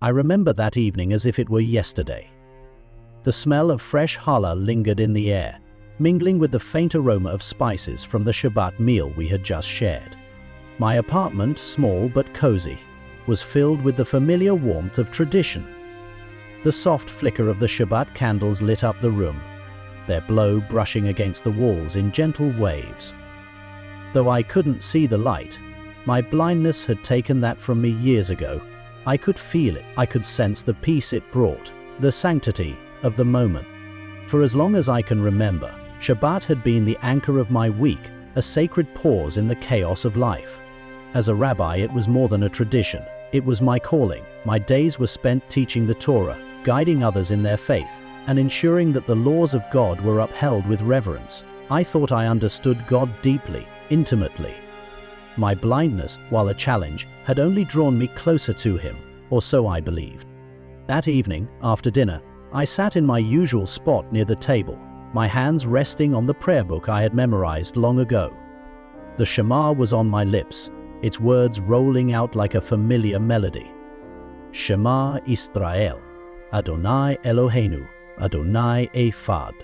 I remember that evening as if it were yesterday. The smell of fresh challah lingered in the air, mingling with the faint aroma of spices from the Shabbat meal we had just shared. My apartment, small but cozy, was filled with the familiar warmth of tradition. The soft flicker of the Shabbat candles lit up the room, their glow brushing against the walls in gentle waves. Though I couldn't see the light, my blindness had taken that from me years ago. I could feel it. I could sense the peace it brought, the sanctity of the moment. For as long as I can remember, Shabbat had been the anchor of my week, a sacred pause in the chaos of life. As a rabbi, it was more than a tradition. It was my calling. My days were spent teaching the Torah, guiding others in their faith, and ensuring that the laws of God were upheld with reverence. I thought I understood God deeply, intimately. My blindness, while a challenge, had only drawn me closer to Him, or so I believed. That evening, after dinner, I sat in my usual spot near the table, my hands resting on the prayer book I had memorized long ago. The Shema was on my lips, its words rolling out like a familiar melody. Shema Israel, Adonai Eloheinu, Adonai Echad.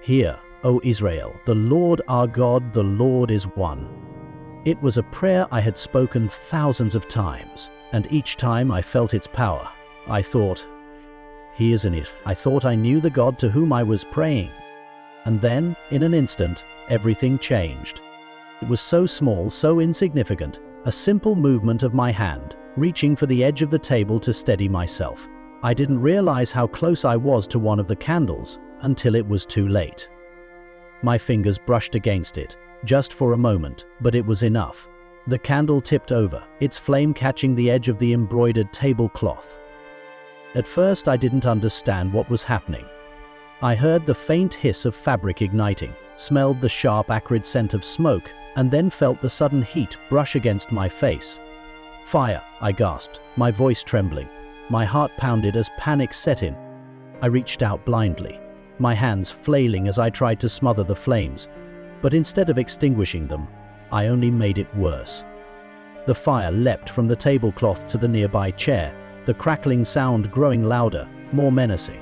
Hear, O Israel, the Lord our God, the Lord is one. It was a prayer I had spoken thousands of times, and each time I felt its power. I thought, He is in it. I thought I knew the God to whom I was praying. And then, in an instant, everything changed. It was so small, so insignificant, a simple movement of my hand, reaching for the edge of the table to steady myself. I didn't realize how close I was to one of the candles until it was too late. My fingers brushed against it, just for a moment, but it was enough. The candle tipped over, its flame catching the edge of the embroidered tablecloth. At first, I didn't understand what was happening. I heard the faint hiss of fabric igniting, smelled the sharp, acrid scent of smoke, and then felt the sudden heat brush against my face. Fire, I gasped, my voice trembling. My heart pounded as panic set in. I reached out blindly, my hands flailing as I tried to smother the flames. But instead of extinguishing them, I only made it worse. The fire leapt from the tablecloth to the nearby chair, the crackling sound growing louder, more menacing.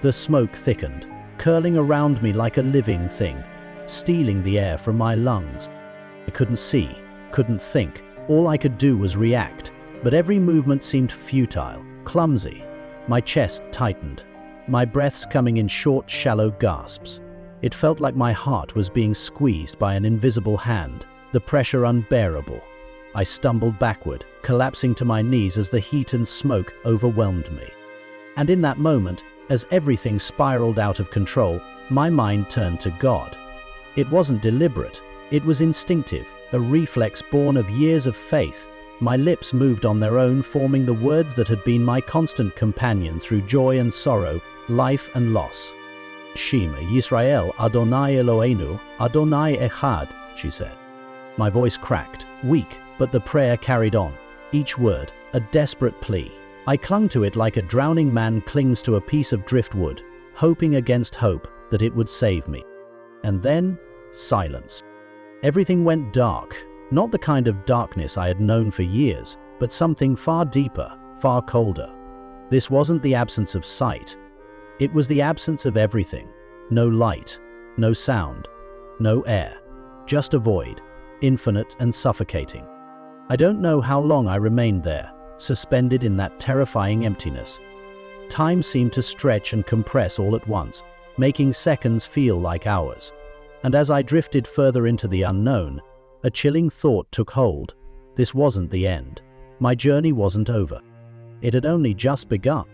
The smoke thickened, curling around me like a living thing, stealing the air from my lungs. I couldn't see, couldn't think. All I could do was react, but every movement seemed futile, clumsy. My chest tightened, my breaths coming in short, shallow gasps. It felt like my heart was being squeezed by an invisible hand, the pressure unbearable. I stumbled backward, collapsing to my knees as the heat and smoke overwhelmed me. And in that moment, as everything spiraled out of control, my mind turned to God. It wasn't deliberate, it was instinctive, a reflex born of years of faith. My lips moved on their own, forming the words that had been my constant companion through joy and sorrow, life and loss. Shema Yisrael, Adonai Eloheinu, Adonai Echad, she said. My voice cracked, weak, but the prayer carried on, each word a desperate plea. I clung to it like a drowning man clings to a piece of driftwood, hoping against hope that it would save me. And then, silence. Everything went dark, not the kind of darkness I had known for years, but something far deeper, far colder. This wasn't the absence of sight. It was the absence of everything. No light, no sound, no air, just a void, infinite and suffocating. I don't know how long I remained there, suspended in that terrifying emptiness. Time seemed to stretch and compress all at once, making seconds feel like hours. And as I drifted further into the unknown, a chilling thought took hold. This wasn't the end. My journey wasn't over. It had only just begun.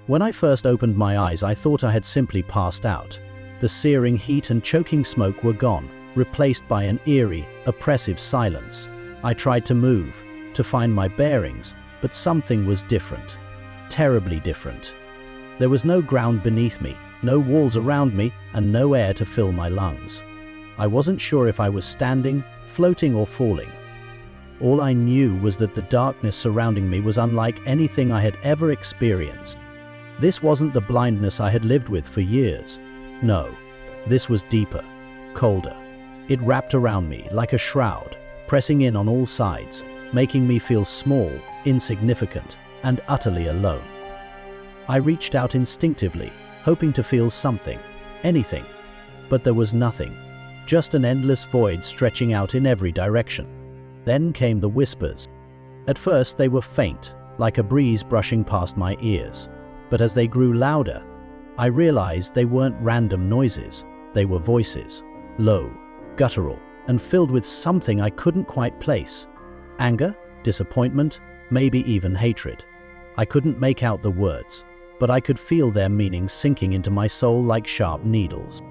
When I first opened my eyes, I thought I had simply passed out. The searing heat and choking smoke were gone, replaced by an eerie, oppressive silence. I tried to move, to find my bearings, but something was different. Terribly different. There was no ground beneath me, no walls around me, and no air to fill my lungs. I wasn't sure if I was standing, floating, or falling. All I knew was that the darkness surrounding me was unlike anything I had ever experienced. This wasn't the blindness I had lived with for years. No, this was deeper, colder. It wrapped around me like a shroud, pressing in on all sides, making me feel small, insignificant, and utterly alone. I reached out instinctively, hoping to feel something, anything, but there was nothing, just an endless void stretching out in every direction. Then came the whispers. At first they were faint, like a breeze brushing past my ears, but as they grew louder, I realized they weren't random noises, they were voices, low, guttural, and filled with something I couldn't quite place. Anger, disappointment, maybe even hatred. I couldn't make out the words, but I could feel their meaning sinking into my soul like sharp needles.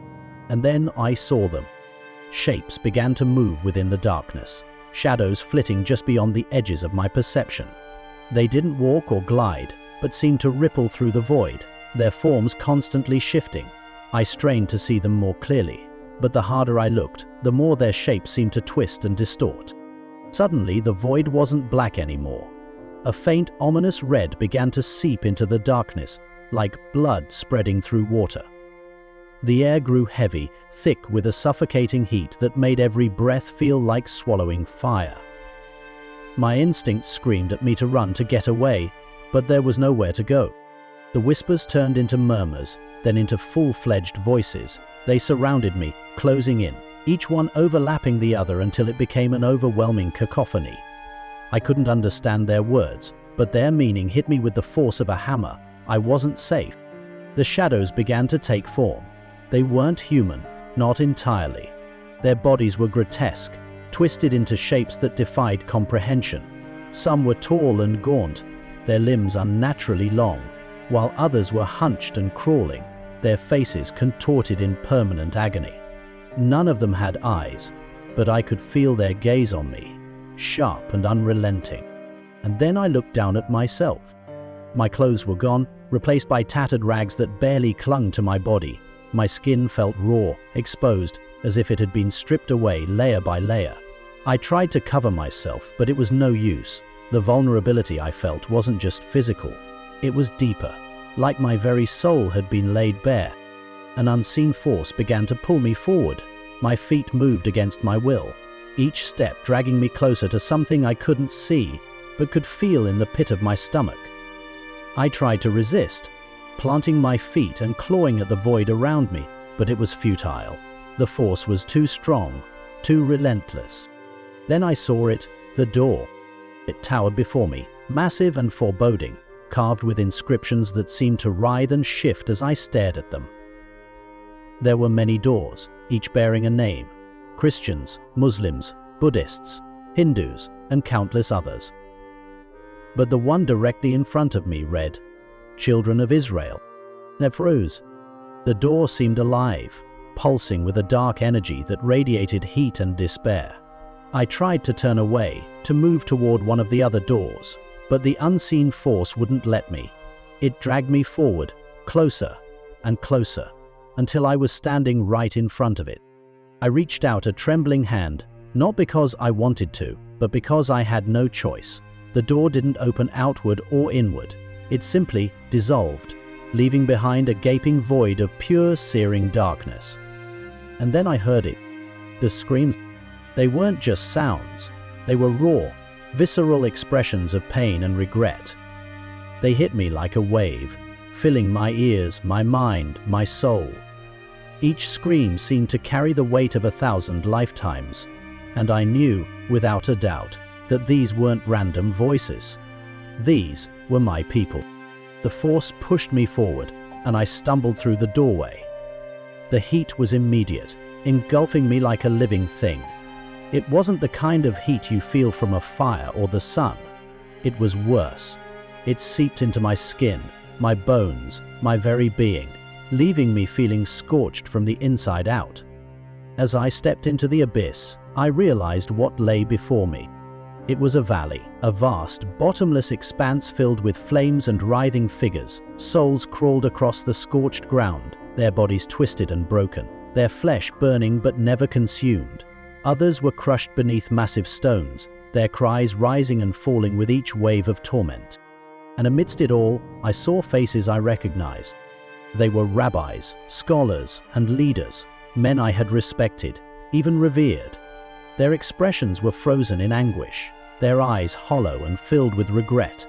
And then I saw them. Shapes began to move within the darkness, shadows flitting just beyond the edges of my perception. They didn't walk or glide, but seemed to ripple through the void, their forms constantly shifting. I strained to see them more clearly, but the harder I looked, the more their shapes seemed to twist and distort. Suddenly, the void wasn't black anymore. A faint, ominous red began to seep into the darkness, like blood spreading through water. The air grew heavy, thick with a suffocating heat that made every breath feel like swallowing fire. My instincts screamed at me to run, to get away, but there was nowhere to go. The whispers turned into murmurs, then into full-fledged voices. They surrounded me, closing in, each one overlapping the other until it became an overwhelming cacophony. I couldn't understand their words, but their meaning hit me with the force of a hammer. I wasn't safe. The shadows began to take form. They weren't human, not entirely. Their bodies were grotesque, twisted into shapes that defied comprehension. Some were tall and gaunt, their limbs unnaturally long, while others were hunched and crawling, their faces contorted in permanent agony. None of them had eyes, but I could feel their gaze on me, sharp and unrelenting. And then I looked down at myself. My clothes were gone, replaced by tattered rags that barely clung to my body. My skin felt raw, exposed, as if it had been stripped away layer by layer. I tried to cover myself, but it was no use. The vulnerability I felt wasn't just physical. It was deeper, like my very soul had been laid bare. An unseen force began to pull me forward. My feet moved against my will, each step dragging me closer to something I couldn't see, but could feel in the pit of my stomach. I tried to resist, planting my feet and clawing at the void around me, but it was futile. The force was too strong, too relentless. Then I saw it, the door. It towered before me, massive and foreboding, carved with inscriptions that seemed to writhe and shift as I stared at them. There were many doors, each bearing a name: Christians, Muslims, Buddhists, Hindus, and countless others. But the one directly in front of me read, Children of Israel. Nefruz. The door seemed alive, pulsing with a dark energy that radiated heat and despair. I tried to turn away, to move toward one of the other doors, but the unseen force wouldn't let me. It dragged me forward, closer and closer, until I was standing right in front of it. I reached out a trembling hand, not because I wanted to, but because I had no choice. The door didn't open outward or inward. It simply dissolved, leaving behind a gaping void of pure, searing darkness. And then I heard it. The screams. They weren't just sounds. They were raw, visceral expressions of pain and regret. They hit me like a wave, filling my ears, my mind, my soul. Each scream seemed to carry the weight of 1,000 lifetimes, and I knew, without a doubt, that these weren't random voices. These were my people. The force pushed me forward, and I stumbled through the doorway. The heat was immediate, engulfing me like a living thing. It wasn't the kind of heat you feel from a fire or the sun. It was worse. It seeped into my skin, my bones, my very being, leaving me feeling scorched from the inside out. As I stepped into the abyss, I realized what lay before me. It was a valley, a vast, bottomless expanse filled with flames and writhing figures. Souls crawled across the scorched ground, their bodies twisted and broken, their flesh burning but never consumed. Others were crushed beneath massive stones, their cries rising and falling with each wave of torment. And amidst it all, I saw faces I recognized. They were rabbis, scholars, and leaders, men I had respected, even revered. Their expressions were frozen in anguish, their eyes hollow and filled with regret.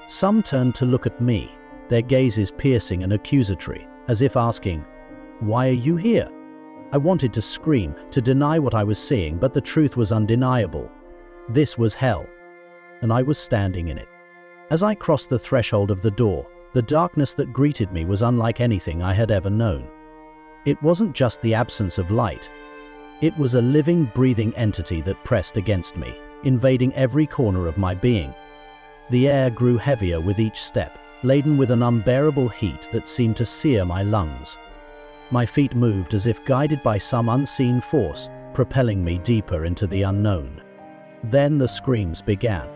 Some turned to look at me, their gazes piercing and accusatory, as if asking, "Why are you here?" I wanted to scream, to deny what I was seeing, but the truth was undeniable. This was hell, and I was standing in it. As I crossed the threshold of the door, the darkness that greeted me was unlike anything I had ever known. It wasn't just the absence of light. It was a living, breathing entity that pressed against me, invading every corner of my being. The air grew heavier with each step, laden with an unbearable heat that seemed to sear my lungs. My feet moved as if guided by some unseen force, propelling me deeper into the unknown. Then the screams began.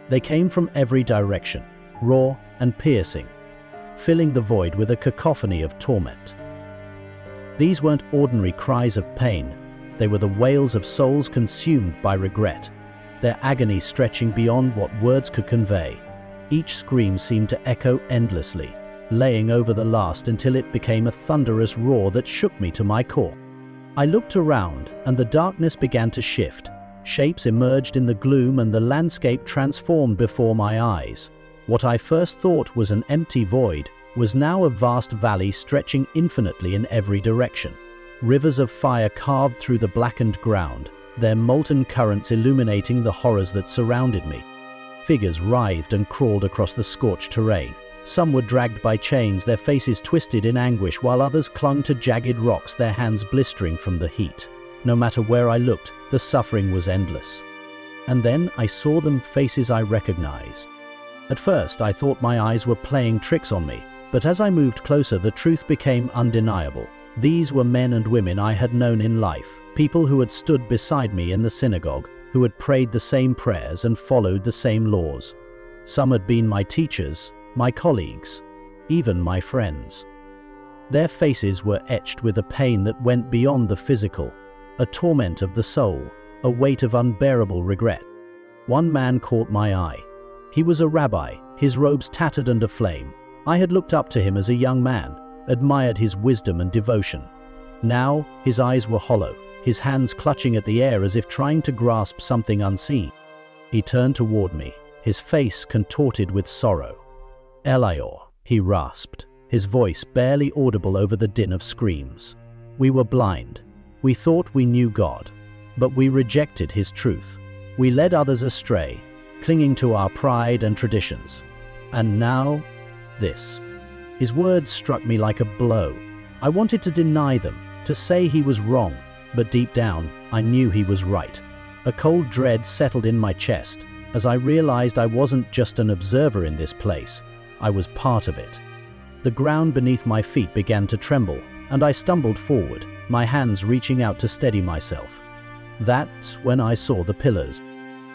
They came from every direction, raw and piercing, filling the void with a cacophony of torment. These weren't ordinary cries of pain. They were the wails of souls consumed by regret, their agony stretching beyond what words could convey. Each scream seemed to echo endlessly, laying over the last until it became a thunderous roar that shook me to my core. I looked around, and the darkness began to shift. Shapes emerged in the gloom, and the landscape transformed before my eyes. What I first thought was an empty void was now a vast valley stretching infinitely in every direction. Rivers of fire carved through the blackened ground, their molten currents illuminating the horrors that surrounded me. Figures writhed and crawled across the scorched terrain. Some were dragged by chains, their faces twisted in anguish, while others clung to jagged rocks, their hands blistering from the heat. No matter where I looked, the suffering was endless. And then I saw them, faces I recognized. At first, I thought my eyes were playing tricks on me, but as I moved closer, the truth became undeniable. These were men and women I had known in life, people who had stood beside me in the synagogue, who had prayed the same prayers and followed the same laws. Some had been my teachers, my colleagues, even my friends. Their faces were etched with a pain that went beyond the physical, a torment of the soul, a weight of unbearable regret. One man caught my eye. He was a rabbi, his robes tattered and aflame. I had looked up to him as a young man, admired his wisdom and devotion. Now, his eyes were hollow, his hands clutching at the air as if trying to grasp something unseen. He turned toward me, his face contorted with sorrow. "Elior," he rasped, his voice barely audible over the din of screams. "We were blind. We thought we knew God, but we rejected His truth. We led others astray, clinging to our pride and traditions. And now, this." His words struck me like a blow. I wanted to deny them, to say he was wrong, but deep down, I knew he was right. A cold dread settled in my chest as I realized I wasn't just an observer in this place, I was part of it. The ground beneath my feet began to tremble, and I stumbled forward, my hands reaching out to steady myself. That's when I saw the pillars.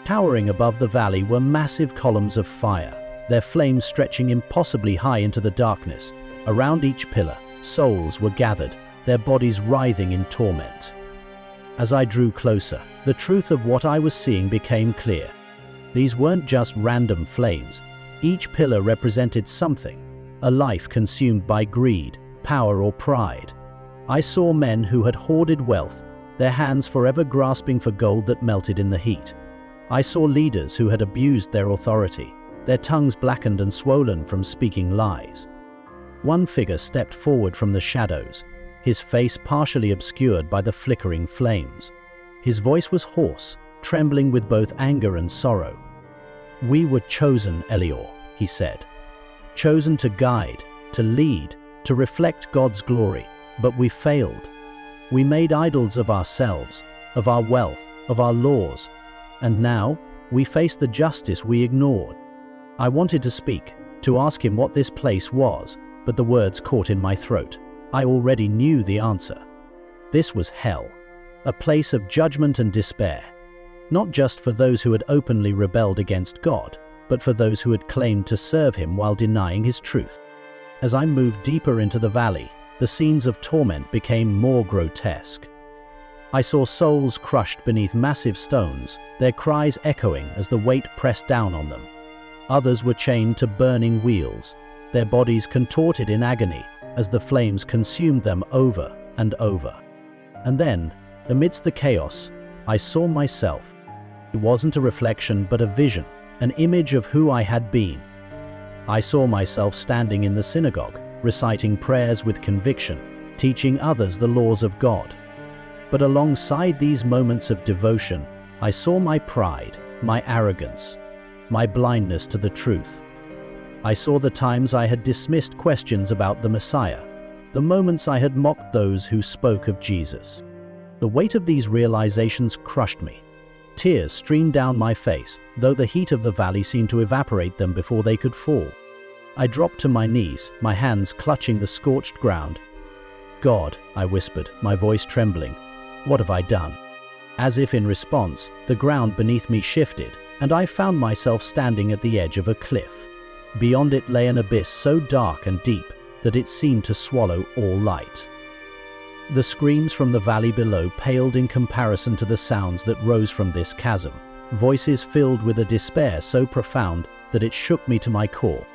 Towering above the valley were massive columns of fire, their flames stretching impossibly high into the darkness. Around each pillar, souls were gathered, their bodies writhing in torment. As I drew closer, the truth of what I was seeing became clear. These weren't just random flames. Each pillar represented something, a life consumed by greed, power, or pride. I saw men who had hoarded wealth, their hands forever grasping for gold that melted in the heat. I saw leaders who had abused their authority, their tongues blackened and swollen from speaking lies. One figure stepped forward from the shadows, his face partially obscured by the flickering flames. His voice was hoarse, trembling with both anger and sorrow. "We were chosen, Elior," he said. "Chosen to guide, to lead, to reflect God's glory, but we failed. We made idols of ourselves, of our wealth, of our laws, and now we face the justice we ignored." I wanted to speak, to ask him what this place was, but the words caught in my throat. I already knew the answer. This was hell, a place of judgment and despair, not just for those who had openly rebelled against God, but for those who had claimed to serve Him while denying His truth. As I moved deeper into the valley, the scenes of torment became more grotesque. I saw souls crushed beneath massive stones, their cries echoing as the weight pressed down on them. Others were chained to burning wheels, their bodies contorted in agony as the flames consumed them over and over. And then, amidst the chaos, I saw myself. It wasn't a reflection but a vision, an image of who I had been. I saw myself standing in the synagogue, reciting prayers with conviction, teaching others the laws of God. But alongside these moments of devotion, I saw my pride, my arrogance, my blindness to the truth. I saw the times I had dismissed questions about the Messiah, the moments I had mocked those who spoke of Jesus. The weight of these realizations crushed me. Tears streamed down my face, though the heat of the valley seemed to evaporate them before they could fall. I dropped to my knees, my hands clutching the scorched ground. "God," I whispered, my voice trembling, "what have I done?" As if in response, the ground beneath me shifted, and I found myself standing at the edge of a cliff. Beyond it lay an abyss so dark and deep that it seemed to swallow all light. The screams from the valley below paled in comparison to the sounds that rose from this chasm, voices filled with a despair so profound that it shook me to my core.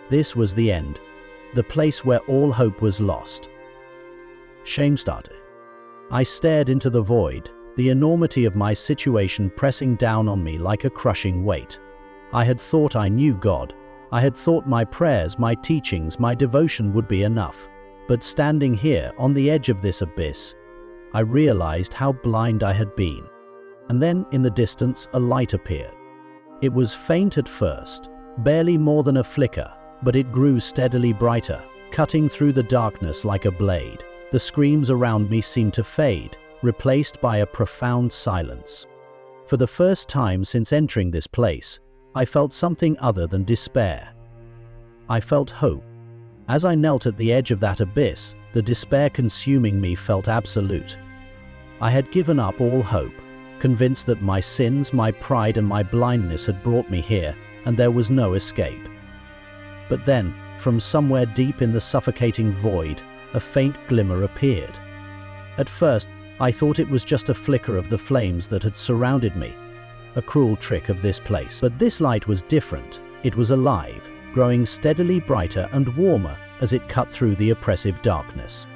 This was the end, the place where all hope was lost. Shame started. I stared into the void, the enormity of my situation pressing down on me like a crushing weight. I had thought I knew God. I had thought my prayers, my teachings, my devotion would be enough. But standing here on the edge of this abyss, I realized how blind I had been. And then, in the distance, a light appeared. It was faint at first, barely more than a flicker, but it grew steadily brighter, cutting through the darkness like a blade. The screams around me seemed to fade, replaced by a profound silence. For the first time since entering this place, I felt something other than despair. I felt hope. As I knelt at the edge of that abyss, the despair consuming me felt absolute. I had given up all hope, convinced that my sins, my pride, and my blindness had brought me here, and there was no escape. But then, from somewhere deep in the suffocating void, a faint glimmer appeared. At first, I thought it was just a flicker of the flames that had surrounded me, a cruel trick of this place. But this light was different. It was alive, growing steadily brighter and warmer as it cut through the oppressive darkness.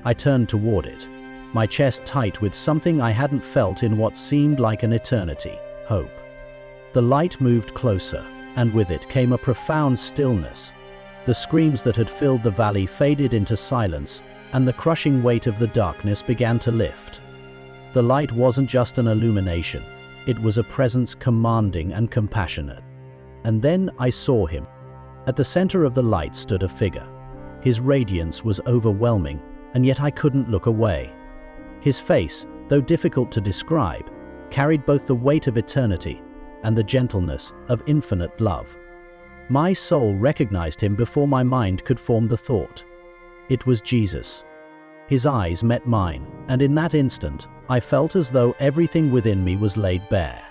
I turned toward it, my chest tight with something I hadn't felt in what seemed like an eternity: hope. The light moved closer, and with it came a profound stillness. The screams that had filled the valley faded into silence, and the crushing weight of the darkness began to lift. The light wasn't just an illumination, it was a presence commanding and compassionate. And then I saw him. At the center of the light stood a figure. His radiance was overwhelming, and yet I couldn't look away. His face, though difficult to describe, carried both the weight of eternity and the gentleness of infinite love. My soul recognized him before my mind could form the thought. It was Jesus. His eyes met mine, and in that instant, I felt as though everything within me was laid bare.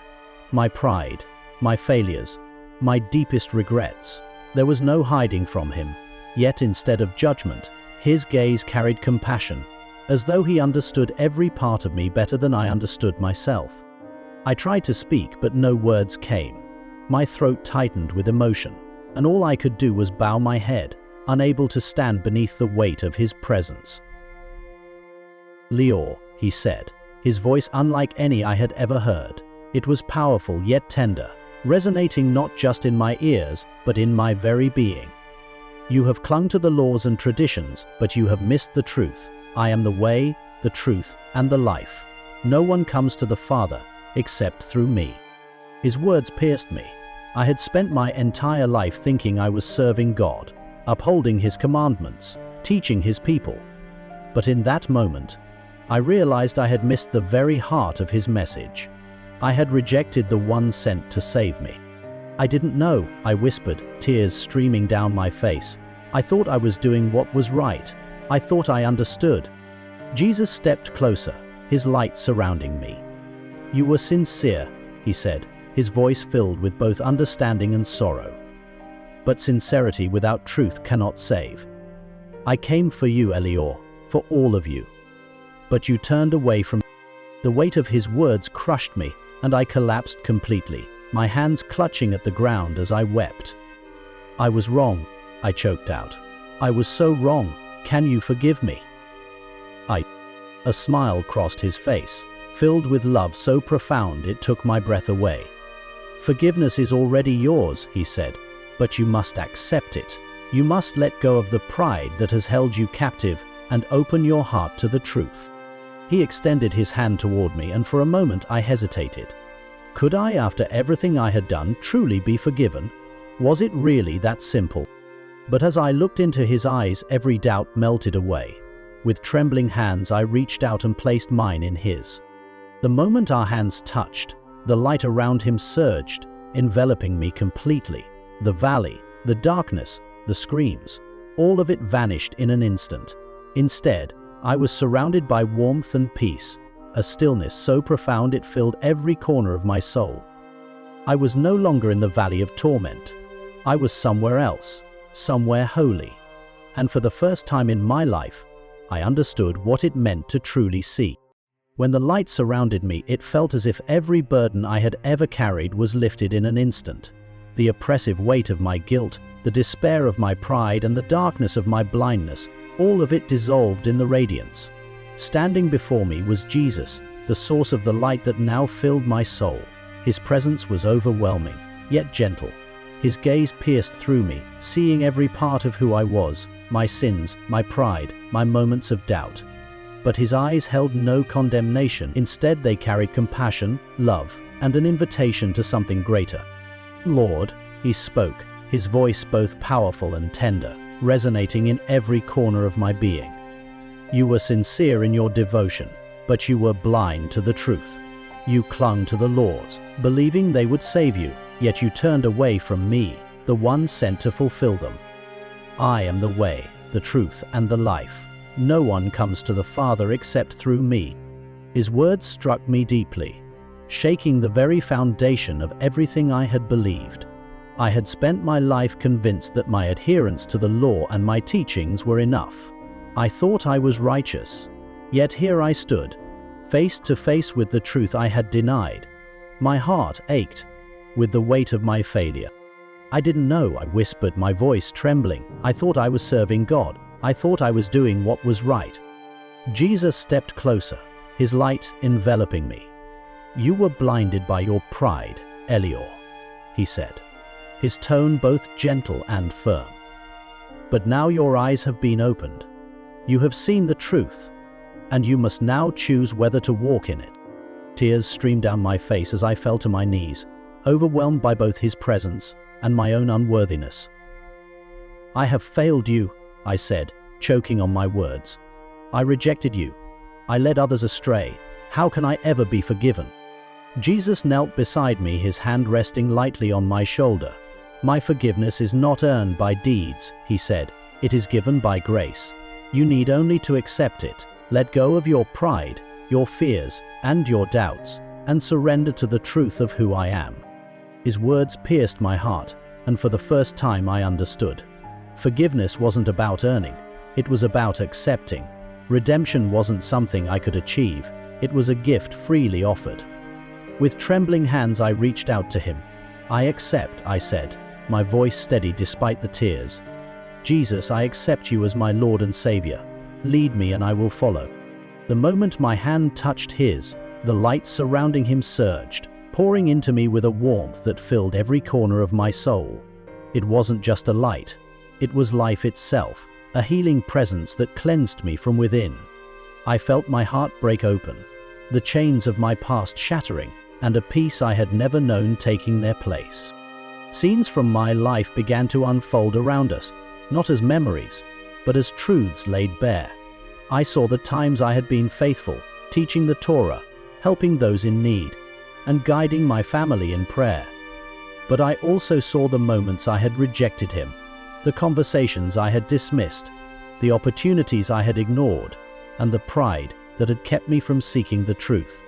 My pride, my failures, my deepest regrets. There was no hiding from him, yet instead of judgment, his gaze carried compassion, as though he understood every part of me better than I understood myself. I tried to speak, but no words came. My throat tightened with emotion, and all I could do was bow my head, unable to stand beneath the weight of his presence. "Lior," he said, his voice unlike any I had ever heard. It was powerful yet tender, resonating not just in my ears, but in my very being. "You have clung to the laws and traditions, but you have missed the truth. I am the way, the truth, and the life. No one comes to the Father except through me." His words pierced me. I had spent my entire life thinking I was serving God, upholding His commandments, teaching His people. But in that moment, I realized I had missed the very heart of His message. I had rejected the one sent to save me. "I didn't know," I whispered, tears streaming down my face. "I thought I was doing what was right. I thought I understood." Jesus stepped closer, his light surrounding me. "You were sincere," he said, his voice filled with both understanding and sorrow. "But sincerity without truth cannot save. I came for you, Elior, for all of you. But you turned away from." The weight of his words crushed me, and I collapsed completely, my hands clutching at the ground as I wept. "I was wrong," I choked out. "I was so wrong. Can you forgive me?" A smile crossed his face, filled with love so profound it took my breath away. "Forgiveness is already yours," he said, but you must accept it. You must let go of the pride that has held you captive and open your heart to the truth. He extended his hand toward me, and for a moment I hesitated. Could I, after everything I had done, truly be forgiven? Was it really that simple? But as I looked into his eyes, every doubt melted away. With trembling hands, I reached out and placed mine in his. The moment our hands touched, the light around him surged, enveloping me completely. The valley, the darkness, the screams, all of it vanished in an instant. Instead, I was surrounded by warmth and peace, a stillness so profound it filled every corner of my soul. I was no longer in the valley of torment. I was somewhere else, somewhere holy. And for the first time in my life, I understood what it meant to truly see. When the light surrounded me, it felt as if every burden I had ever carried was lifted in an instant. The oppressive weight of my guilt, the despair of my pride, and the darkness of my blindness, all of it dissolved in the radiance. Standing before me was Jesus, the source of the light that now filled my soul. His presence was overwhelming, yet gentle. His gaze pierced through me, seeing every part of who I was, my sins, my pride, my moments of doubt. But his eyes held no condemnation. Instead, they carried compassion, love, and an invitation to something greater. "Lord," he spoke, his voice both powerful and tender, resonating in every corner of my being. "You were sincere in your devotion, but you were blind to the truth. You clung to the laws, believing they would save you, yet you turned away from me, the one sent to fulfill them. I am the way, the truth, and the life. No one comes to the Father except through me." His words struck me deeply, shaking the very foundation of everything I had believed. I had spent my life convinced that my adherence to the law and my teachings were enough. I thought I was righteous. Yet here I stood, face to face with the truth I had denied. My heart ached with the weight of my failure. "I didn't know," I whispered, my voice trembling. "I thought I was serving God. I thought I was doing what was right." Jesus stepped closer, his light enveloping me. "You were blinded by your pride, Elior," he said, his tone both gentle and firm. "But now your eyes have been opened. You have seen the truth, and you must now choose whether to walk in it." Tears streamed down my face as I fell to my knees, overwhelmed by both his presence and my own unworthiness. "I have failed you," I said, choking on my words. "I rejected you. I led others astray. How can I ever be forgiven?" Jesus knelt beside me, his hand resting lightly on my shoulder. "My forgiveness is not earned by deeds," he said. "It is given by grace. You need only to accept it, let go of your pride, your fears, and your doubts, and surrender to the truth of who I am." His words pierced my heart, and for the first time I understood. Forgiveness wasn't about earning, it was about accepting. Redemption wasn't something I could achieve, it was a gift freely offered. With trembling hands I reached out to him. "I accept," I said, my voice steady despite the tears. "Jesus, I accept you as my Lord and Savior. Lead me and I will follow." The moment my hand touched his, the light surrounding him surged, pouring into me with a warmth that filled every corner of my soul. It wasn't just a light, it was life itself, a healing presence that cleansed me from within. I felt my heart break open, the chains of my past shattering, and a peace I had never known taking their place. Scenes from my life began to unfold around us, not as memories, but as truths laid bare. I saw the times I had been faithful, teaching the Torah, helping those in need, and guiding my family in prayer. But I also saw the moments I had rejected him, the conversations I had dismissed, the opportunities I had ignored, and the pride that had kept me from seeking the truth.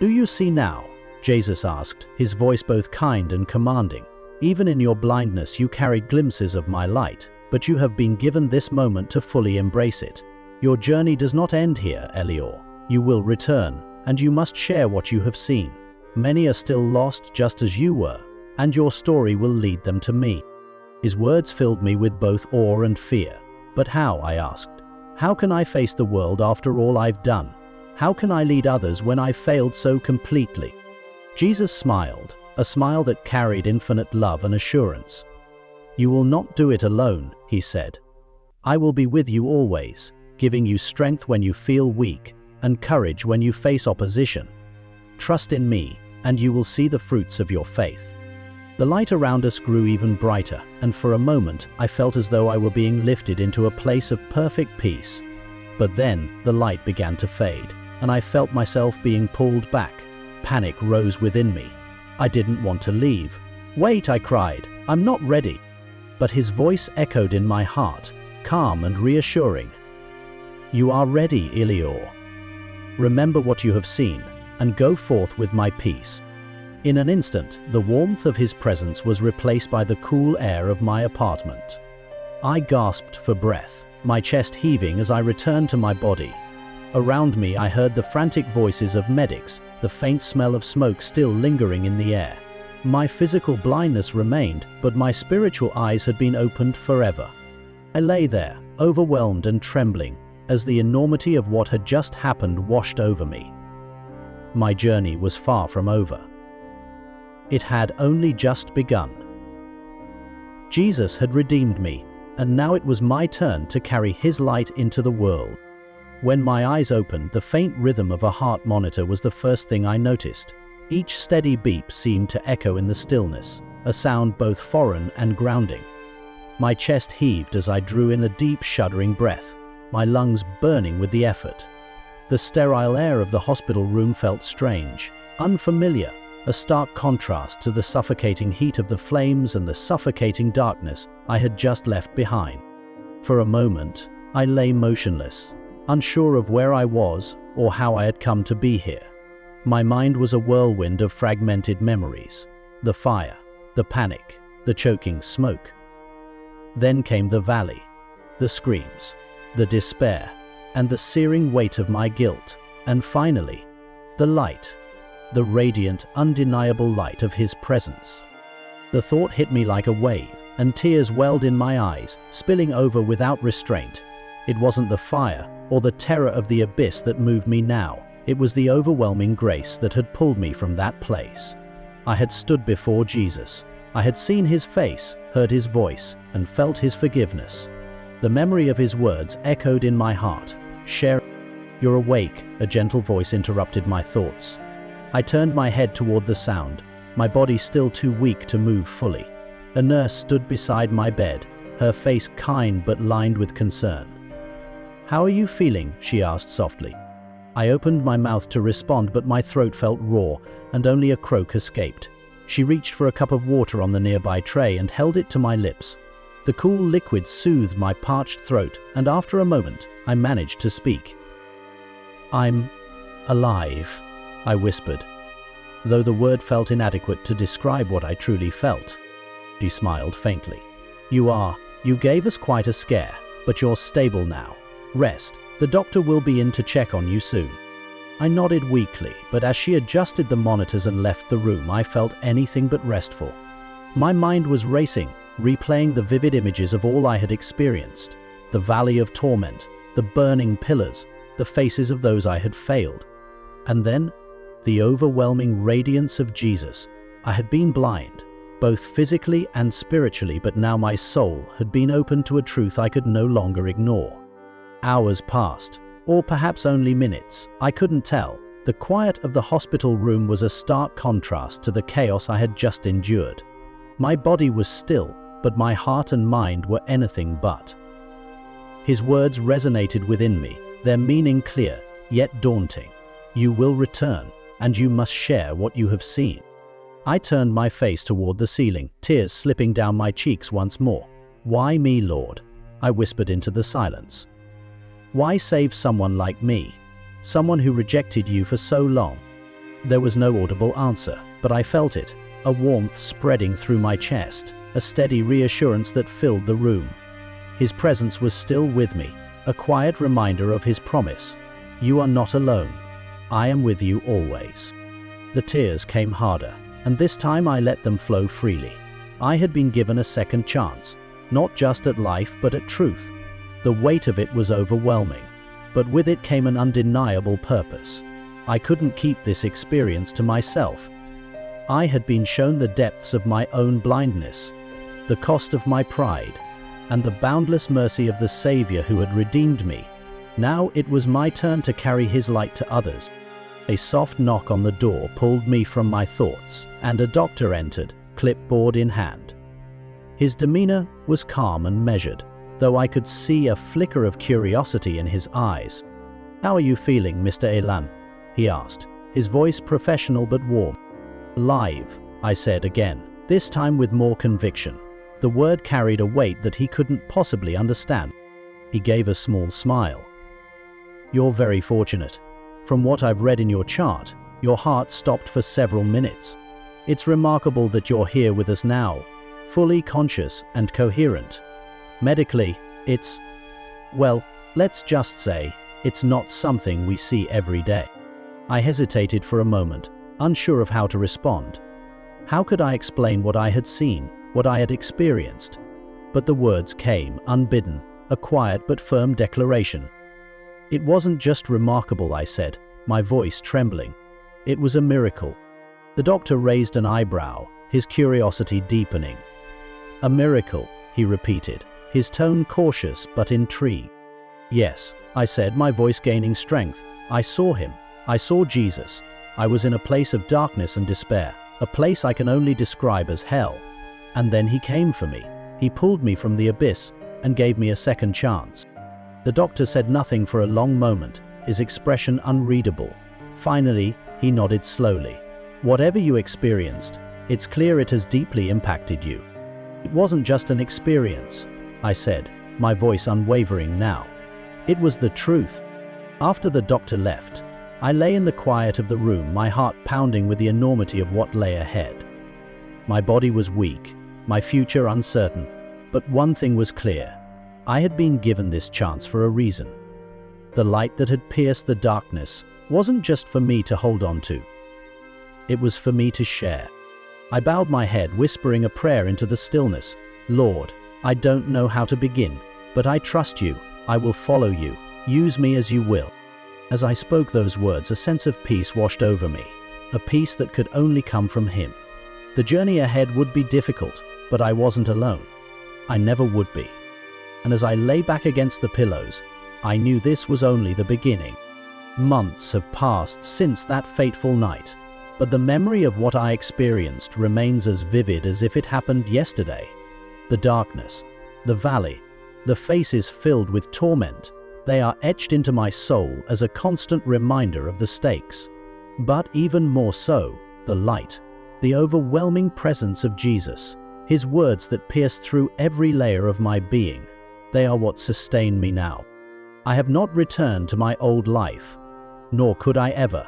"Do you see now?" Jesus asked, his voice both kind and commanding. "Even in your blindness you carried glimpses of my light, but you have been given this moment to fully embrace it. Your journey does not end here, Elior. You will return, and you must share what you have seen. Many are still lost just as you were, and your story will lead them to me." His words filled me with both awe and fear. "But how?" I asked. "How can I face the world after all I've done? How can I lead others when I've failed so completely?" Jesus smiled, a smile that carried infinite love and assurance. "You will not do it alone," he said. "I will be with you always, giving you strength when you feel weak and courage when you face opposition. Trust in me, and you will see the fruits of your faith." The light around us grew even brighter, and for a moment I felt as though I were being lifted into a place of perfect peace. But then the light began to fade, and I felt myself being pulled back. Panic rose within me. I didn't want to leave. "Wait," I cried, "I'm not ready." But his voice echoed in my heart, calm and reassuring. "You are ready, Elior. Remember what you have seen, and go forth with my peace." In an instant, the warmth of his presence was replaced by the cool air of my apartment. I gasped for breath, my chest heaving as I returned to my body. Around me I heard the frantic voices of medics, the faint smell of smoke still lingering in the air. My physical blindness remained, but my spiritual eyes had been opened forever. I lay there, overwhelmed and trembling, as the enormity of what had just happened washed over me. My journey was far from over. It had only just begun. Jesus had redeemed me, and now it was my turn to carry his light into the world. When my eyes opened, the faint rhythm of a heart monitor was the first thing I noticed. Each steady beep seemed to echo in the stillness, a sound both foreign and grounding. My chest heaved as I drew in a deep, shuddering breath, my lungs burning with the effort. The sterile air of the hospital room felt strange, unfamiliar, a stark contrast to the suffocating heat of the flames and the suffocating darkness I had just left behind. For a moment, I lay motionless, unsure of where I was or how I had come to be here. My mind was a whirlwind of fragmented memories, the fire, the panic, the choking smoke. Then came the valley, the screams, the despair, and the searing weight of my guilt, and finally, the light, the radiant, undeniable light of his presence. The thought hit me like a wave, and tears welled in my eyes, spilling over without restraint. It wasn't the fire or the terror of the abyss that moved me now. It was the overwhelming grace that had pulled me from that place. I had stood before Jesus. I had seen his face, heard his voice, and felt his forgiveness. The memory of his words echoed in my heart. "You're awake," a gentle voice interrupted my thoughts. I turned my head toward the sound, my body still too weak to move fully. A nurse stood beside my bed, her face kind but lined with concern. "How are you feeling?" she asked softly. I opened my mouth to respond, but my throat felt raw, and only a croak escaped. She reached for a cup of water on the nearby tray and held it to my lips. The cool liquid soothed my parched throat, and after a moment, I managed to speak. "I'm alive," I whispered, though the word felt inadequate to describe what I truly felt. She smiled faintly. You gave us quite a scare, but you're stable now. Rest. The doctor will be in to check on you soon." I nodded weakly, but as she adjusted the monitors and left the room, I felt anything but restful. My mind was racing, replaying the vivid images of all I had experienced. The valley of torment, the burning pillars, the faces of those I had failed. And then, the overwhelming radiance of Jesus. I had been blind, both physically and spiritually, but now my soul had been opened to a truth I could no longer ignore. Hours passed, or perhaps only minutes, I couldn't tell. The quiet of the hospital room was a stark contrast to the chaos I had just endured. My body was still, but my heart and mind were anything but. His words resonated within me, their meaning clear, yet daunting. "You will return, and you must share what you have seen." I turned my face toward the ceiling, tears slipping down my cheeks once more. "Why me, Lord?" I whispered into the silence. "Why save someone like me? Someone who rejected you for so long?" There was no audible answer, but I felt it, a warmth spreading through my chest, a steady reassurance that filled the room. His presence was still with me, a quiet reminder of his promise. "You are not alone. I am with you always." The tears came harder, and this time I let them flow freely. I had been given a second chance, not just at life but at truth. The weight of it was overwhelming, but with it came an undeniable purpose. I couldn't keep this experience to myself. I had been shown the depths of my own blindness. the cost of my pride, and the boundless mercy of the Savior who had redeemed me. Now it was my turn to carry his light to others. A soft knock on the door pulled me from my thoughts, and a doctor entered, clipboard in hand. His demeanor was calm and measured, though I could see a flicker of curiosity in his eyes. "How are you feeling, Mr. Elan?" he asked, his voice professional but warm. "Live," I said again, this time with more conviction. The word carried a weight that he couldn't possibly understand. He gave a small smile. "You're very fortunate. From what I've read in your chart, your heart stopped for several minutes. It's remarkable that you're here with us now, fully conscious and coherent. Medically, well, let's just say, it's not something we see every day." I hesitated for a moment, unsure of how to respond. How could I explain what I had seen, what I had experienced? But the words came, unbidden, a quiet but firm declaration. "It wasn't just remarkable," I said, my voice trembling. "It was a miracle." The doctor raised an eyebrow, his curiosity deepening. "A miracle," he repeated, his tone cautious but intrigued. "Yes," I said, my voice gaining strength. "I saw him. I saw Jesus. I was in a place of darkness and despair, a place I can only describe as hell. And then he came for me. He pulled me from the abyss and gave me a second chance." The doctor said nothing for a long moment, his expression unreadable. Finally, he nodded slowly. "Whatever you experienced, it's clear it has deeply impacted you." "It wasn't just an experience," I said, my voice unwavering now. "It was the truth." After the doctor left, I lay in the quiet of the room, my heart pounding with the enormity of what lay ahead. My body was weak, my future uncertain, but one thing was clear. I had been given this chance for a reason. The light that had pierced the darkness wasn't just for me to hold on to. It was for me to share. I bowed my head, whispering a prayer into the stillness. "Lord, I don't know how to begin, but I trust you. I will follow you. Use me as you will." As I spoke those words, a sense of peace washed over me, a peace that could only come from him. The journey ahead would be difficult, but I wasn't alone. I never would be. And as I lay back against the pillows, I knew this was only the beginning. Months have passed since that fateful night, but the memory of what I experienced remains as vivid as if it happened yesterday. The darkness, the valley, the faces filled with torment, they are etched into my soul as a constant reminder of the stakes. But even more so, the light, the overwhelming presence of Jesus, his words that pierce through every layer of my being, they are what sustain me now. I have not returned to my old life, nor could I ever.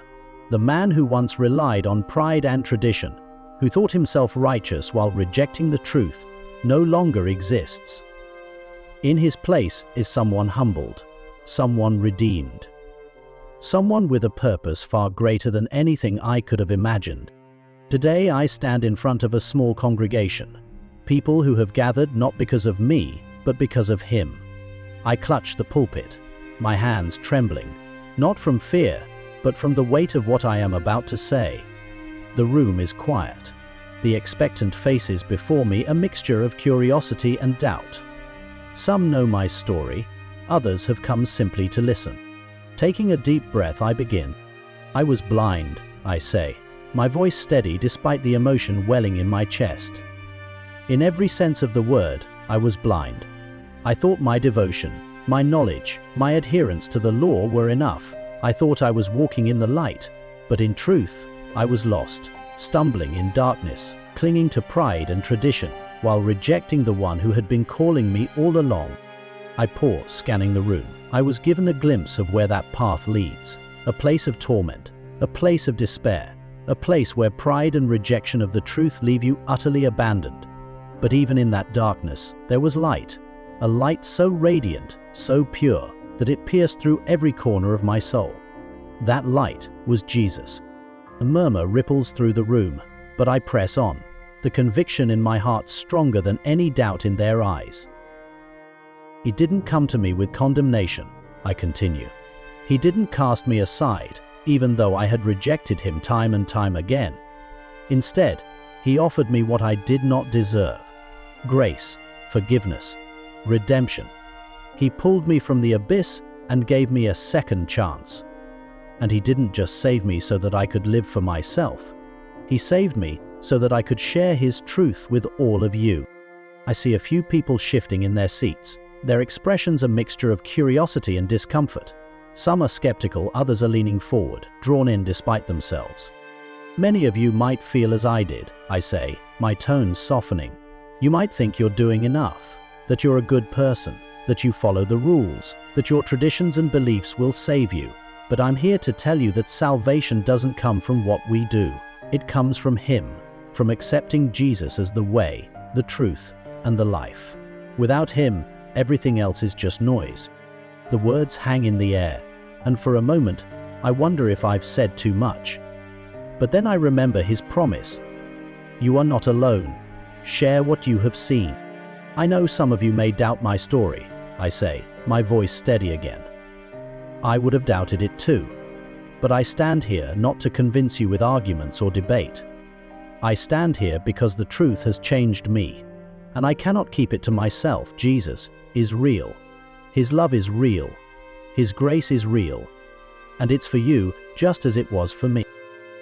The man who once relied on pride and tradition, who thought himself righteous while rejecting the truth, no longer exists. In his place is someone humbled, someone redeemed, someone with a purpose far greater than anything I could have imagined. Today I stand in front of a small congregation, people who have gathered not because of me, but because of him. I clutch the pulpit, my hands trembling, not from fear, but from the weight of what I am about to say. The room is quiet, the expectant faces before me a mixture of curiosity and doubt. Some know my story, others have come simply to listen. Taking a deep breath, I begin. "I was blind," I say, my voice steady despite the emotion welling in my chest. In every sense of the word, I was blind. I thought my devotion, my knowledge, my adherence to the law were enough. I thought I was walking in the light, but in truth, I was lost, stumbling in darkness, clinging to pride and tradition, while rejecting the one who had been calling me all along. I paused, scanning the room. I was given a glimpse of where that path leads, a place of torment, a place of despair, a place where pride and rejection of the truth leave you utterly abandoned. But even in that darkness, there was light, a light so radiant, so pure, that it pierced through every corner of my soul. That light was Jesus. A murmur ripples through the room, but I press on, the conviction in my heart stronger than any doubt in their eyes. He didn't come to me with condemnation, I continue. He didn't cast me aside, even though I had rejected him time and time again. Instead, he offered me what I did not deserve, Grace, forgiveness, redemption. He pulled me from the abyss and gave me a second chance. And He didn't just save me so that I could live for myself. He saved me so that I could share His truth with all of you. I see a few people shifting in their seats. Their expressions a mixture of curiosity and discomfort. Some are skeptical, others are leaning forward, drawn in despite themselves. Many of you might feel as I did, I say, my tone softening. You might think you're doing enough, that you're a good person, that you follow the rules, that your traditions and beliefs will save you. But I'm here to tell you that salvation doesn't come from what we do. It comes from Him, from accepting Jesus as the way, the truth, and the life. Without Him, everything else is just noise. The words hang in the air, and for a moment, I wonder if I've said too much. But then I remember His promise. You are not alone. Share what you have seen. I know some of you may doubt my story, I say, my voice steady again. I would have doubted it too. But I stand here not to convince you with arguments or debate. I stand here because the truth has changed me, and I cannot keep it to myself. Jesus is real. His love is real. His grace is real. And it's for you just as it was for me.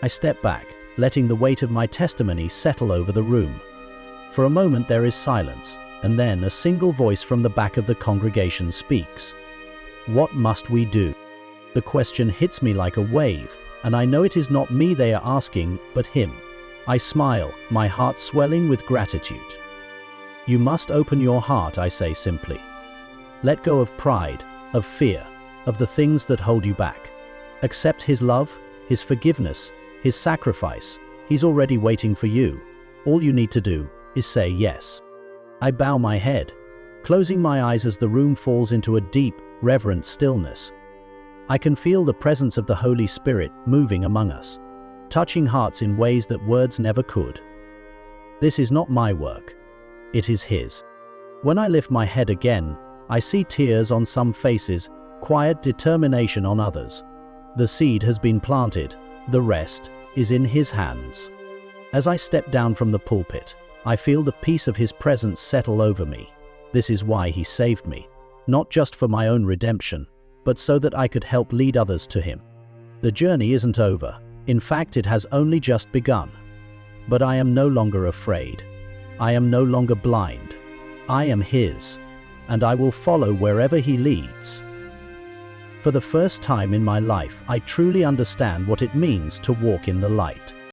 I step back, letting the weight of my testimony settle over the room. For a moment there is silence, and then a single voice from the back of the congregation speaks. What must we do? The question hits me like a wave, and I know it is not me they are asking, but Him. I smile, my heart swelling with gratitude. You must open your heart, I say simply. Let go of pride, of fear, of the things that hold you back. Accept His love, His forgiveness, His sacrifice. He's already waiting for you. All you need to do is say yes. I bow my head, closing my eyes as the room falls into a deep, reverent stillness. I can feel the presence of the Holy Spirit moving among us, touching hearts in ways that words never could. This is not my work. It is His. When I lift my head again, I see tears on some faces, quiet determination on others. The seed has been planted. The rest is in His hands. As I step down from the pulpit, I feel the peace of His presence settle over me. This is why He saved me, not just for my own redemption, but so that I could help lead others to Him. The journey isn't over. In fact, it has only just begun. But I am no longer afraid. I am no longer blind. I am His, and I will follow wherever He leads. For the first time in my life, I truly understand what it means to walk in the light.